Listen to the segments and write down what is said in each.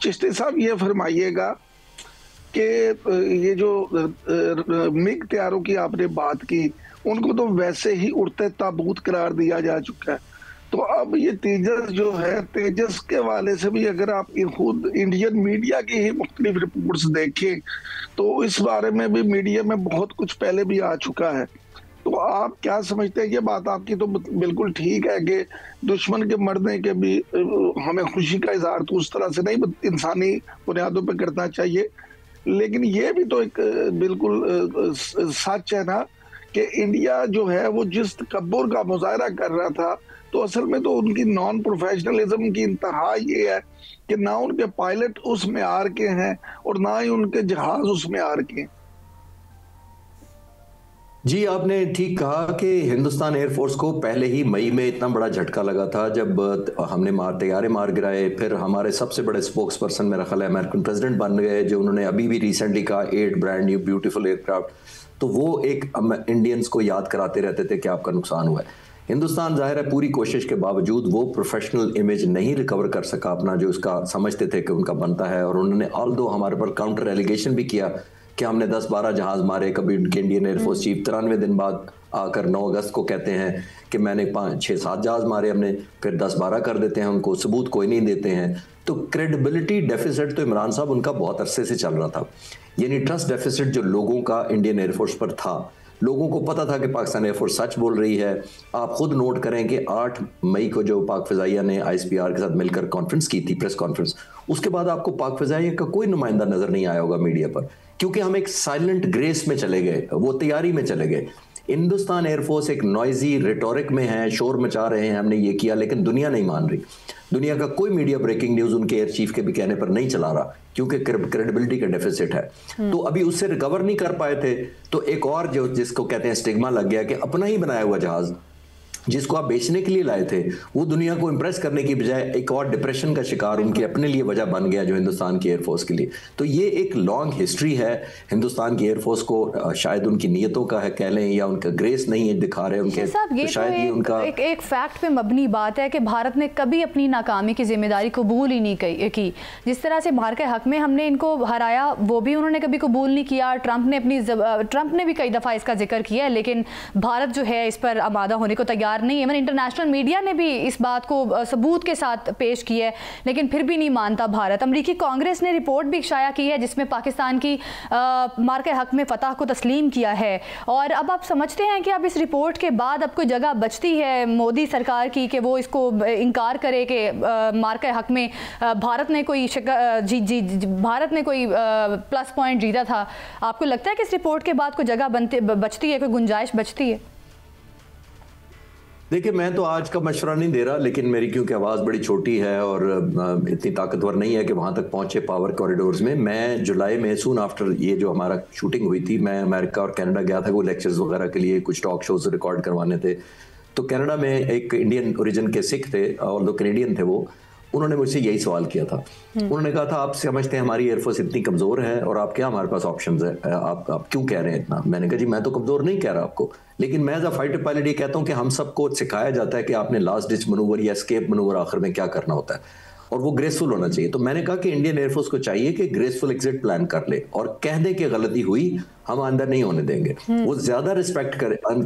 चिश्ती साहब ये फरमाइएगा कि ये जो मिग तैयारों की आपने बात की, उनको तो वैसे ही उड़ते ताबूत करार दिया जा चुका है। तो अब ये तेजस जो है, तेजस के वाले से भी अगर आप खुद इंडियन मीडिया की ही मुख्तलिफ रिपोर्ट्स देखें तो इस बारे में भी मीडिया में बहुत कुछ पहले भी आ चुका है। तो आप क्या समझते हैं? ये बात आपकी तो बिल्कुल ठीक है कि दुश्मन के मरने के भी हमें खुशी का इजहार तो उस तरह से नहीं, इंसानी बुनियादों पर करना चाहिए। लेकिन ये भी तो एक बिल्कुल सच है ना कि इंडिया जो है वो जिस तकब्बुर का मुजाहरा कर रहा था, तो असल में तो उनकी नॉन प्रोफेशनलिज्म की इंतहा ये है कि ना उनके पायलट उस मेयार के हैं और ना ही उनके जहाज उस मेयार के हैं। जी, आपने ठीक कहा कि हिंदुस्तान एयरफोर्स को पहले ही मई में इतना बड़ा झटका लगा था जब हमने तैयारे मार गिराए। फिर हमारे सबसे बड़े स्पोक्स पर्सन मेरा ख्याल है अमेरिकन प्रेसिडेंट बन गए, जो उन्होंने अभी भी रिसेंटली कहा 8 ब्रांड न्यू ब्यूटीफुल एयरक्राफ्ट। तो वो एक इंडियंस को याद कराते रहते थे कि आपका नुकसान हुआ है। हिंदुस्तान जाहिर है पूरी कोशिश के बावजूद वो प्रोफेशनल इमेज नहीं रिकवर कर सका अपना, जो उसका समझते थे कि उनका बनता है। और उन्होंने ऑल दो हमारे पर काउंटर एलिगेशन भी किया कि हमने 10-12 जहाज मारे। कभी उनके इंडियन एयरफोर्स चीफ 93 दिन बाद आकर 9 अगस्त को कहते हैं कि मैंने 5-6-7 जहाज मारे हमने, फिर 10-12 कर देते हैं, उनको सबूत कोई नहीं देते हैं। तो क्रेडिबिलिटी डेफिसिट तो इमरान साहब उनका बहुत अरसे से चल रहा था, यानी ट्रस्ट डेफिसिट जो लोगों का इंडियन एयरफोर्स पर था। लोगों को पता था कि पाकिस्तान एयरफोर्स सच बोल रही है। आप खुद नोट करें कि 8 मई को जो पाक फिजाइया ने ISPR के साथ मिलकर कॉन्फ्रेंस की थी, प्रेस कॉन्फ्रेंस, उसके बाद आपको पाक फिजाइया का कोई नुमाइंदा नजर नहीं आया होगा मीडिया पर, क्योंकि हम एक साइलेंट ग्रेस में चले गए, वो तैयारी में चले गए। हिंदुस्तान एयरफोर्स एक नॉइजी रिटोरिक में है, शोर मचा रहे हैं हमने ये किया, लेकिन दुनिया नहीं मान रही। दुनिया का कोई मीडिया ब्रेकिंग न्यूज उनके एयर चीफ के भी कहने पर नहीं चला रहा, क्योंकि क्रेडिबिलिटी का डेफिसिट है। तो अभी उससे रिकवर नहीं कर पाए थे, तो एक और जो जिसको कहते हैं स्टिग्मा लग गया कि अपना ही बनाया हुआ जहाज जिसको आप बेचने के लिए लाए थे, वो दुनिया को इंप्रेस करने की बजाय एक और डिप्रेशन का शिकार उनके अपने लिए वजह बन गया, जो हिंदुस्तान की एयरफोर्स के लिए। तो ये एक लॉन्ग हिस्ट्री है हिंदुस्तान की एयरफोर्स को, शायद उनकी नीयतों का है कह लें, या उनका ग्रेस नहीं है दिखा रहे उनके, तो शायद ये उनका एक फैक्ट पे मबनी बात है कि भारत ने कभी अपनी नाकामी की जिम्मेदारी कबूल ही नहीं की। जिस तरह से मार के हक में हमने इनको हराया, वो भी उन्होंने कभी कबूल नहीं किया। ट्रंप ने भी कई दफ़ा इसका जिक्र किया है, लेकिन भारत जो है इस पर आमादा होने को तैयार नहीं है। इंटरनेशनल मीडिया ने भी इस बात को सबूत के साथ पेश किया है, लेकिन फिर भी नहीं मानता भारत। अमेरिकी कांग्रेस ने रिपोर्ट भी शाया की है जिसमें पाकिस्तान की मार के हक में फतह को तस्लीम किया है। और अब आप समझते हैं कि अब इस रिपोर्ट के बाद अब कोई जगह बचती है मोदी सरकार की कि वो इसको इनकार करे कि मार के हक में भारत ने कोई भारत ने कोई प्लस पॉइंट जीता था? आपको लगता है कि इस रिपोर्ट के बाद कोई जगह बचती है, कोई गुंजाइश बचती है? देखिए, मैं तो आज का मशवरा नहीं दे रहा, लेकिन मेरी क्योंकि आवाज़ बड़ी छोटी है और इतनी ताकतवर नहीं है कि वहाँ तक पहुँचे पावर कॉरिडोर्स में। मैं जुलाई में सून आफ्टर ये जो हमारा शूटिंग हुई थी, मैं अमेरिका और कनाडा गया था, वो लेक्चर्स वगैरह के लिए, कुछ टॉक शोज रिकॉर्ड करवाने थे। तो कनाडा में एक इंडियन ओरिजिन के सिख थे और दो कैनेडियन थे, वो उन्होंने मुझसे यही सवाल किया था। उन्होंने कहा था, आप समझते हैं हमारी एयरफोर्स इतनी कमज़ोर है और आप क्या, हमारे पास ऑप्शंस है, आप क्यों कह रहे हैं इतना? मैंने कहा जी, मैं तो कमज़ोर नहीं कह रहा आपको, लेकिन मैं एज अ फाइटर पायलट ये कहता हूँ कि हम सबको सिखाया जाता है कि आपने लास्ट डिच मनूवर या एस्केप मनूवर आखिर में क्या करना होता है, और वो ग्रेसफुल होना चाहिए। तो मैंने कहा कि इंडियन एयरफोर्स को चाहिए कि ग्रेसफुल एग्जिट प्लान कर ले और कह दे कि गलती हुई, हम अंदर नहीं होने देंगे। वो ज्यादा रिस्पेक्ट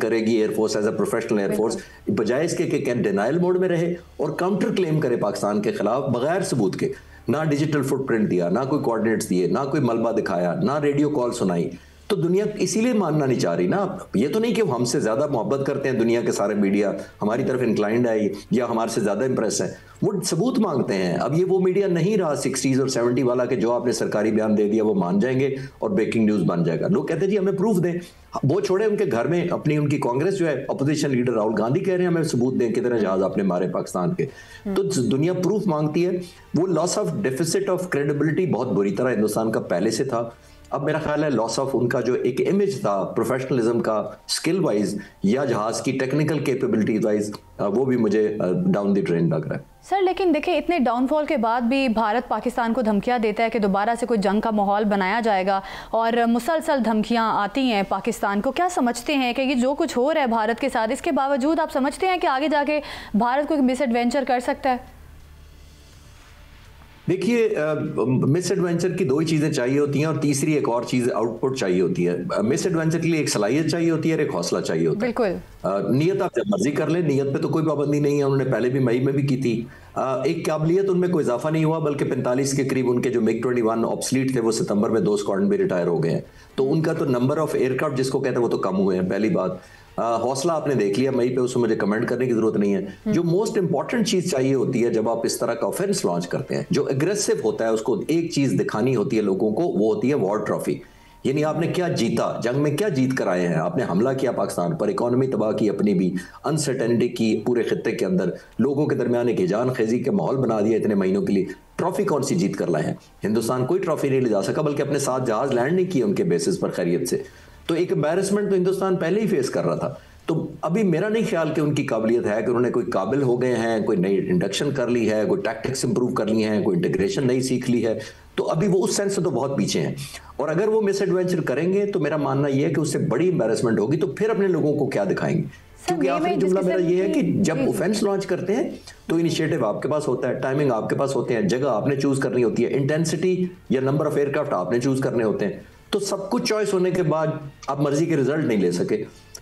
करेगी air force as a professional air force, बजाय इसके कि डिनाइल मोड में रहे और काउंटर क्लेम करे पाकिस्तान के खिलाफ बगैर सबूत के। ना डिजिटल फुटप्रिंट दिया, ना कोई कोऑर्डिनेट्स दिए, ना कोई मलबा दिखाया, ना रेडियो कॉल सुनाई। तो दुनिया इसीलिए मानना नहीं चाह रही ना। ये तो नहीं कि वो हमसे ज्यादा मोहब्बत करते हैं, दुनिया के सारे मीडिया हमारी तरफ इंक्लाइंड है या हमारे से ज्यादा इंप्रेस है, वो सबूत मांगते हैं। अब ये वो मीडिया नहीं रहा 60s और 70 वाला कि जो आपने सरकारी बयान दे दिया वो मान जाएंगे और ब्रेकिंग न्यूज बन जाएगा। लोग कहते हैं जी हमें प्रूफ दें। वो छोड़े, उनके घर में उनकी कांग्रेस जो है, अपोजिशन लीडर राहुल गांधी कह रहे हैं हमें सबूत दें कितने जहाज आपने मारे पाकिस्तान के। तो दुनिया प्रूफ मांगती है। वो loss of deficit of credibility बहुत बुरी तरह हिंदुस्तान का पहले से था। अब मेरा ख्याल है लॉस ऑफ उनका जो एक इमेज था प्रोफेशनलिज्म का, स्किल वाइज या जहाज की टेक्निकल कैपेबिलिटी वाइज, वो भी मुझे डाउन द ड्रेन लग रहा है। सर, लेकिन देखिए, इतने डाउनफॉल के बाद भी भारत पाकिस्तान को धमकियां देता है कि दोबारा से कोई जंग का माहौल बनाया जाएगा, और मुसलसल धमकियां आती हैं पाकिस्तान को। क्या समझते हैं कि ये जो कुछ हो रहा है भारत के साथ, इसके बावजूद आप समझते हैं कि आगे जाके भारत कोई मिसएडवेंचर कर सकता है? देखिए, मिस एडवेंचर की दो ही चीजें चाहिए होती हैं और तीसरी एक और चीज आउटपुट चाहिए होती है। मिस एडवेंचर के लिए एक सलाहियत चाहिए होती है और एक हौसला चाहिए होता है। बिल्कुल। नियत आप जब मर्जी कर ले, नियत पे तो कोई पाबंदी नहीं है, उन्होंने पहले भी मई में भी की थी। एक काबिलियत उनमें कोई इजाफा नहीं हुआ, बल्कि 45 के करीब उनके जो मिग 21 ऑब्सलीट थे वो सितंबर में 2 स्क्वाड्रन भी रिटायर हो गए हैं। तो उनका तो नंबर ऑफ एयरक्राफ्ट जिसको कहते हैं वो तो कम हुए हैं, पहली बात। हौसला आपने देख लिया मई पे, उसमें मुझे कमेंट करने की जरूरत नहीं है। जो मोस्ट इंपॉर्टेंट चीज चाहिए होती है जब आप इस तरह का ऑफेंस लॉन्च करते हैं, जो एग्रेसिव होता है, उसको एक चीज दिखानी होती है लोगों को, वो होती है वॉर ट्रॉफी। यानी आपने क्या जीता, जंग में क्या जीत कर आए हैं। आपने हमला किया पाकिस्तान पर, इकोनॉमी तबाह की अपनी भी, अनसर्टेनिटी की पूरे खित्ते के अंदर, लोगों के दरमियान एक हिजान खेजी का माहौल बना दिया इतने महीनों के लिए। ट्रॉफी कौन सी जीत कर लाए हैं? हिंदुस्तान कोई ट्रॉफी नहीं ले जा सका, बल्कि अपने साथ जहाज लैंड नहीं किए उनके बेसिस पर खैरियत से। तो एक एम्बैरेसमेंट तो हिंदुस्तान पहले ही फेस कर रहा था। तो अभी मेरा नहीं ख्याल कि उनकी काबिलियत है कि उन्होंने कोई काबिल हो गए हैं, कोई नई इंडक्शन कर ली है, कोई टैक्टिक्स इंप्रूव कर ली हैं, कोई इंटीग्रेशन नहीं सीख ली है। तो अभी वो उस सेंस से तो बहुत पीछे हैं। और अगर वो मिस एडवेंचर करेंगे तो मेरा मानना यह है कि उससे बड़ी एम्बैरेसमेंट होगी। तो फिर अपने लोगों को क्या दिखाएंगे? क्योंकि आखिरी जुमला मेरा ये है कि जब ऑफेंस लॉन्च करते हैं तो इनिशिएटिव आपके पास होता है, टाइमिंग आपके पास होते हैं, जगह आपने चूज करनी होती है, इंटेंसिटी या नंबर ऑफ एयरक्राफ्ट आपने चूज करने होते हैं। तो सब कुछ चॉइस होने के बाद आप मर्जी के रिजल्ट नहीं ले सके।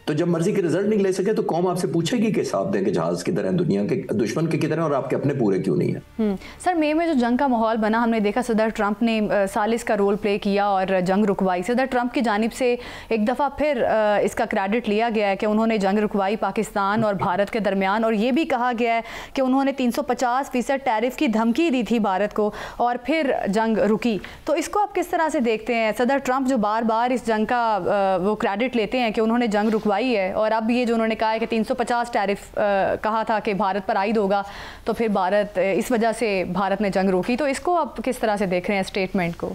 तो जब मर्जी के रिजल्ट नहीं ले सके तो कौम आपसे पूछेगी कि हिसाब दें कि जहाज किधर है, दुनिया के दुश्मन के किधर है और आपके अपने पूरे क्यों नहीं है। सर, मई में जो जंग का माहौल बना, हमने देखा सदर ट्रंप ने सालिस का रोल प्ले किया और जंग रुकवाई। सदर ट्रंप की जानिब से एक दफ़ा फिर इसका क्रेडिट लिया गया है कि उन्होंने जंग रुकवाई पाकिस्तान और भारत के दरमियान, और ये भी कहा गया है कि उन्होंने 350% टैरिफ की धमकी दी थी भारत को और फिर जंग रुकी। तो इसको आप किस तरह से देखते हैं? सदर ट्रंप जो बार बार इस जंग का वो क्रेडिट लेते हैं कि उन्होंने जंग रुकवाई है, और अब ये जो उन्होंने कहा है कि 350 टैरिफ कहा था कि भारत पर आयद होगा, तो फिर भारत इस वजह से भारत ने जंग रोकी। तो इसको आप किस तरह से देख रहे हैं स्टेटमेंट को?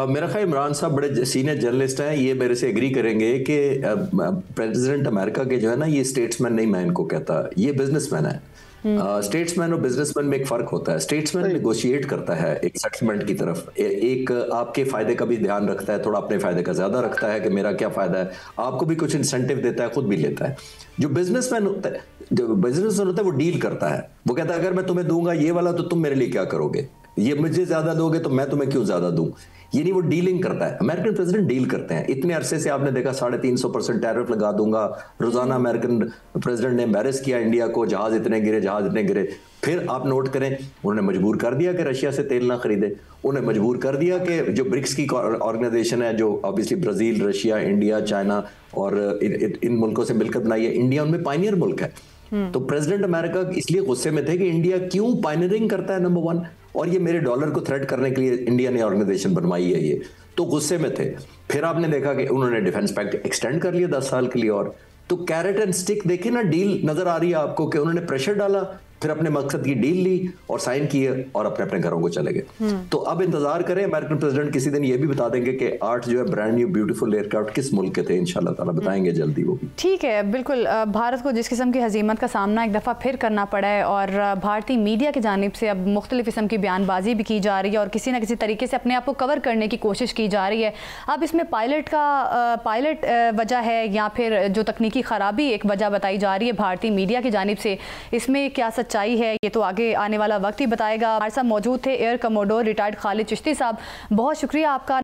मेरा ख्याल इमरान साहब बड़े सीनियर जर्नलिस्ट हैं, ये मेरे से एग्री करेंगे कि प्रेसिडेंट अमेरिका के जो है ना, ये स्टेट्समैन नहीं, मैं इनको कहता, ये बिजनेसमैन है। स्टेट्समैन और बिजनेसमैन में एक फर्क होता है। स्टेट्समैन नेगोशिएट करता है एक सेटलमेंट की तरफ, एक आपके फायदे का भी ध्यान रखता है, थोड़ा अपने फायदे का ज्यादा रखता है कि मेरा क्या फायदा है, आपको भी कुछ इंसेंटिव देता है, खुद भी लेता है। जो बिजनेसमैन होता है वो डील करता है। वो कहता है अगर मैं तुम्हें दूंगा ये वाला तो तुम मेरे लिए क्या करोगे, ये मुझे ज्यादा दोगे तो मैं तुम्हें क्यों ज्यादा दूं। ये नहीं, वो डीलिंग करता है। अमेरिकन प्रेसिडेंट डील करते हैं। इतने अरसे से आपने देखा 350% टैरिफ लगा दूंगा, रोजाना अमेरिकन प्रेसिडेंट ने एम्बैरेस किया इंडिया को, जहाज इतने गिरे। फिर आप नोट करें, उन्होंने मजबूर कर दिया कि रशिया से तेल ना खरीदे। उन्हें मजबूर कर दिया कि जो ब्रिक्स की ऑर्गेनाइजेशन है, जो obviously Brazil, Russia, India, China और इन मुल्कों से मिलकर बनाई है, इंडिया उनमें पायनियर मुल्क है। तो प्रेसिडेंट अमेरिका इसलिए गुस्से में थे कि इंडिया क्यों पायनियरिंग करता है, नंबर 1, और ये मेरे डॉलर को थ्रेट करने के लिए इंडिया ने ऑर्गेनाइजेशन बनवाई है, ये तो गुस्से में थे। फिर आपने देखा कि उन्होंने डिफेंस पैक्ट एक्सटेंड कर लिया 10 साल के लिए। और तो कैरेट एंड स्टिक देखे ना, डील नजर आ रही है आपको कि उन्होंने प्रेशर डाला, फिर अपने मकसद की डील ली और साइन किए और अपने अपने घरों को चले गए। तो अब इंतजार करें, अमेरिकन प्रेसिडेंट किसी दिन ये भी बता देंगे कि 8 जो है ब्रांड न्यू ब्यूटीफुल एयरक्राफ्ट किस मुल्क के थे। इंशाल्लाह ताला बताएंगे जल्दी वो भी। ठीक है, बिल्कुल। भारत को जिस किस्म की हजीमत का सामना एक दफ़ा फिर करना पड़ा है और भारतीय मीडिया की जानिब से अब मुख्तलिफ किस्म की बयानबाजी भी की जा रही है और किसी न किसी तरीके से अपने आप को कवर करने की कोशिश की जा रही है। अब इसमें पायलट वजह है या फिर जो तकनीकी ख़राबी एक वजह बताई जा रही है भारतीय मीडिया की जानिब से, इसमें क्या सच्चाई है ये तो आगे आने वाला वक्त ही बताएगा। हमारे साथ मौजूद थे air commodore retired Khalid Chishti साहब, बहुत शुक्रिया आपका।